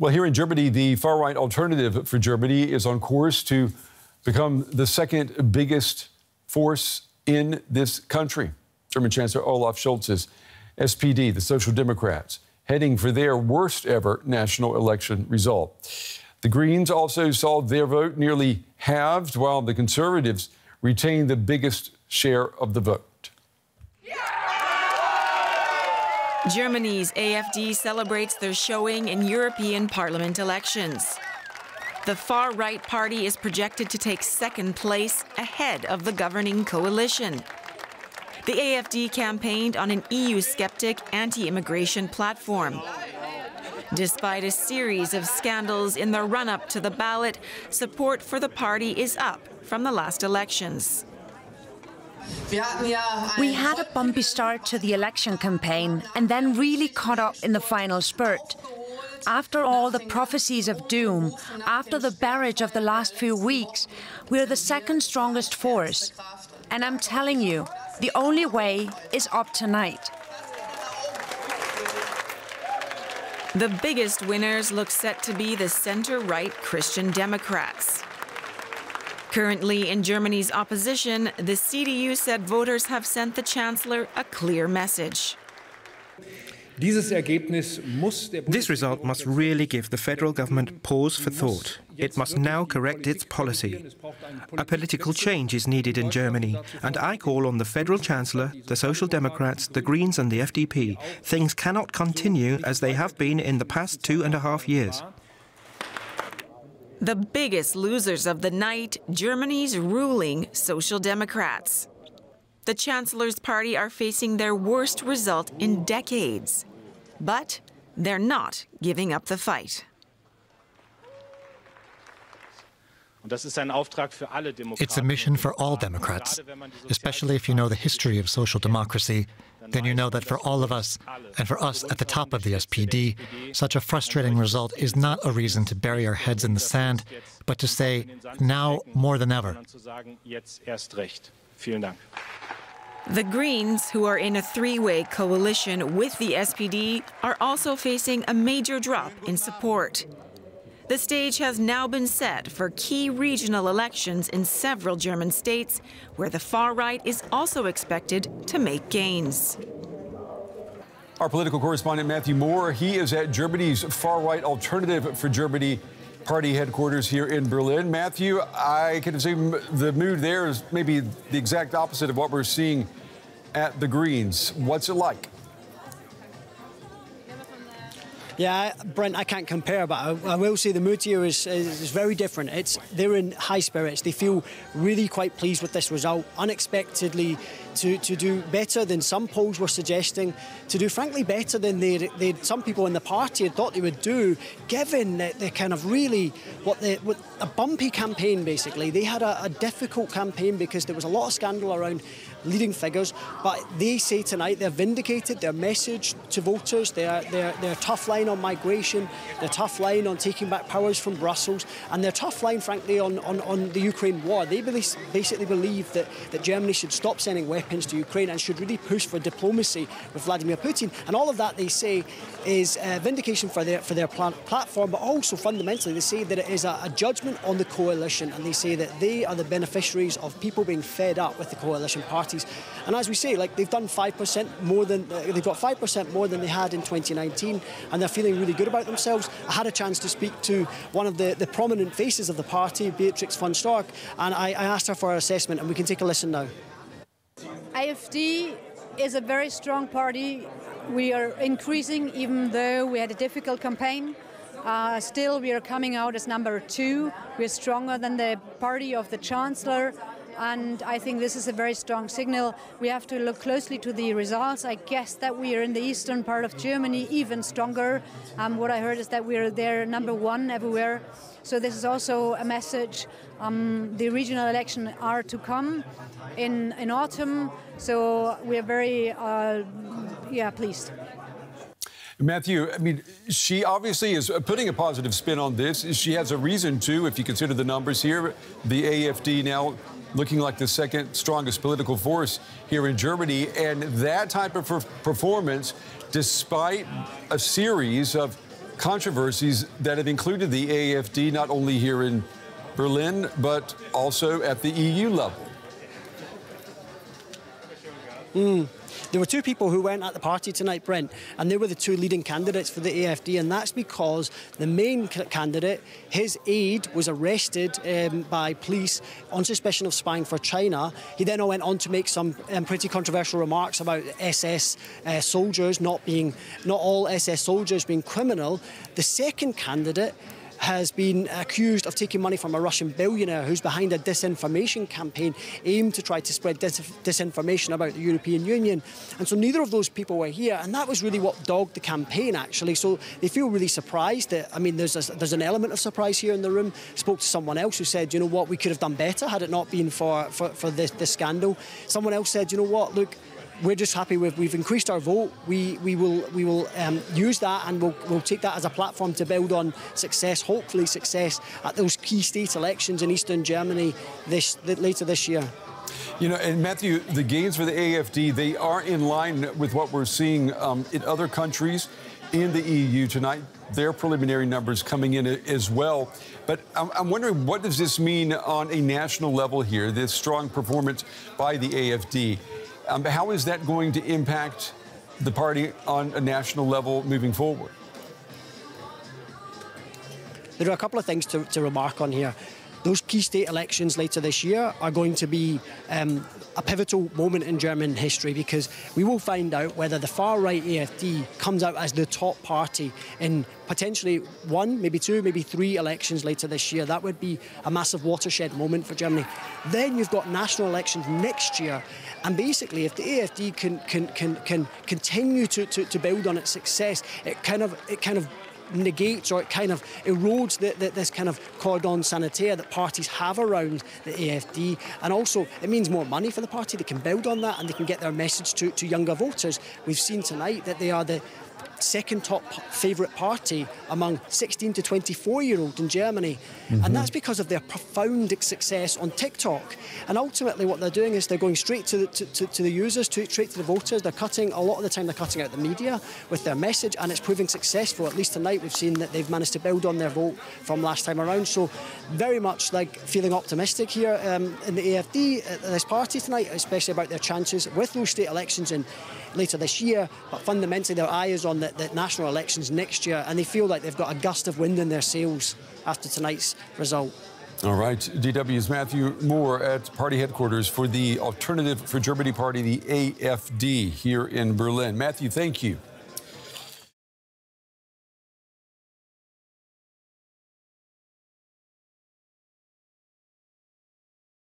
Well, here in Germany, the far-right Alternative for Germany is on course to become the second biggest force in this country. German Chancellor Olaf Scholz's SPD, the Social Democrats, heading for their worst ever national election result. The Greens also saw their vote nearly halved, while the Conservatives retained the biggest share of the vote. Germany's AfD celebrates their showing in European Parliament elections. The far-right party is projected to take second place ahead of the governing coalition. The AfD campaigned on an EU-skeptic anti-immigration platform. Despite a series of scandals in the run-up to the ballot, support for the party is up from the last elections. We had a bumpy start to the election campaign and then really caught up in the final spurt. After all the prophecies of doom, after the barrage of the last few weeks, we're the second strongest force. And I'm telling you, the only way is up tonight. The biggest winners look set to be the center-right Christian Democrats. Currently in Germany's opposition, the CDU said voters have sent the Chancellor a clear message. This result must really give the federal government pause for thought. It must now correct its policy. A political change is needed in Germany, and I call on the federal Chancellor, the Social Democrats, the Greens and the FDP. Things cannot continue as they have been in the past 2.5 years. The biggest losers of the night, Germany's ruling Social Democrats. The Chancellor's party are facing their worst result in decades. But they're not giving up the fight. It's a mission for all Democrats, especially if you know the history of social democracy. Then you know that for all of us, and for us at the top of the SPD, such a frustrating result is not a reason to bury our heads in the sand, but to say, now more than ever. The Greens, who are in a three-way coalition with the SPD, are also facing a major drop in support. The stage has now been set for key regional elections in several German states, where the far right is also expected to make gains. Our political correspondent Matthew Moore, he is at Germany's far-right Alternative for Germany party headquarters here in Berlin. Matthew, I can assume the mood there is maybe the exact opposite of what we're seeing at the Greens. What's it like? Yeah, Brent, I can't compare, but I will say the mood here is very different. They're in high spirits. They feel really quite pleased with this result, unexpectedly to do better than some polls were suggesting, to do frankly better than some people in the party had thought they would do, given that they kind of really, a bumpy campaign basically. They had a difficult campaign because there was a lot of scandal around leading figures, but they say tonight they're vindicated. Their message to voters, their tough line on migration, their tough line on taking back powers from Brussels, and their tough line, frankly, on the Ukraine war. They basically believe that Germany should stop sending weapons to Ukraine and should really push for diplomacy with Vladimir Putin. And all of that, they say, is vindication for their platform, but also fundamentally they say that it is a judgment on the coalition, and they say that they are the beneficiaries of people being fed up with the coalition parties. And as we say, like, they've done 5% more than they've got 5% more than they had in 2019, and they're feeling really good about themselves. I had a chance to speak to one of the prominent faces of the party, Beatrix von Storck, and I asked her for her assessment, and we can take a listen now. AfD is a very strong party. We are increasing, even though we had a difficult campaign. Still, we are coming out as number 2. We're stronger than the party of the Chancellor. And I think this is a very strong signal. We have to look closely to the results. I guess that we are in the eastern part of Germany even stronger. What I heard is that we're there number 1 everywhere. So this is also a message. The regional elections are to come in autumn. So we are very pleased. Matthew, I mean, she obviously is putting a positive spin on this. She has a reason to, if you consider the numbers here. The AfD now looking like the second strongest political force here in Germany. And that type of performance, despite a series of controversies that have included the AfD not only here in Berlin, but also at the EU level. There were two people who went at the party tonight, Brent, and they were the two leading candidates for the AfD, and that's because the main candidate, his aide, was arrested by police on suspicion of spying for China. He then went on to make some pretty controversial remarks about SS soldiers not all SS soldiers being criminal. The second candidate has been accused of taking money from a Russian billionaire who's behind a disinformation campaign aimed to try to spread disinformation about the European Union. And so neither of those people were here, and that was really what dogged the campaign, actually. So they feel really surprised. There's an element of surprise here in the room. Spoke to someone else who said, you know what, we could have done better had it not been for this scandal. Someone else said, you know what, look, we're just happy we've increased our vote. We will use that, and we'll take that as a platform to build on success, hopefully success at those key state elections in eastern Germany later this year. You know, and Matthew, the gains for the AfD, they are in line with what we're seeing in other countries in the EU tonight. Their preliminary numbers coming in as well. But I'm wondering, what does this mean on a national level here, this strong performance by the AfD? How is that going to impact the party on a national level moving forward? There are a couple of things to remark on here. Those key state elections later this year are going to be a pivotal moment in German history, because we will find out whether the far-right AfD comes out as the top party in potentially one, maybe two, maybe three elections later this year. That would be a massive watershed moment for Germany. Then you've got national elections next year, and basically if the AfD can continue to build on its success, it kind of negates, or it kind of erodes this kind of cordon sanitaire that parties have around the AfD. And also it means more money for the party. They can build on that, and they can get their message to younger voters. We've seen tonight that they are the second top favourite party among 16 to 24-year-olds in Germany. And that's because of their profound success on TikTok. And ultimately what they're doing is they're going straight to the users, straight to the voters. They're cutting, a lot of the time they're cutting out the media with their message, and it's proving successful. At least tonight we've seen that they've managed to build on their vote from last time around. So very much like feeling optimistic here in the AfD, this party tonight, especially about their chances with those state elections later this year. But fundamentally their eye is on the national elections next year, and they feel like they've got a gust of wind in their sails after tonight's result. All right, DW's Matthew Moore at party headquarters for the Alternative for Germany Party, the AfD, here in Berlin. Matthew, thank you.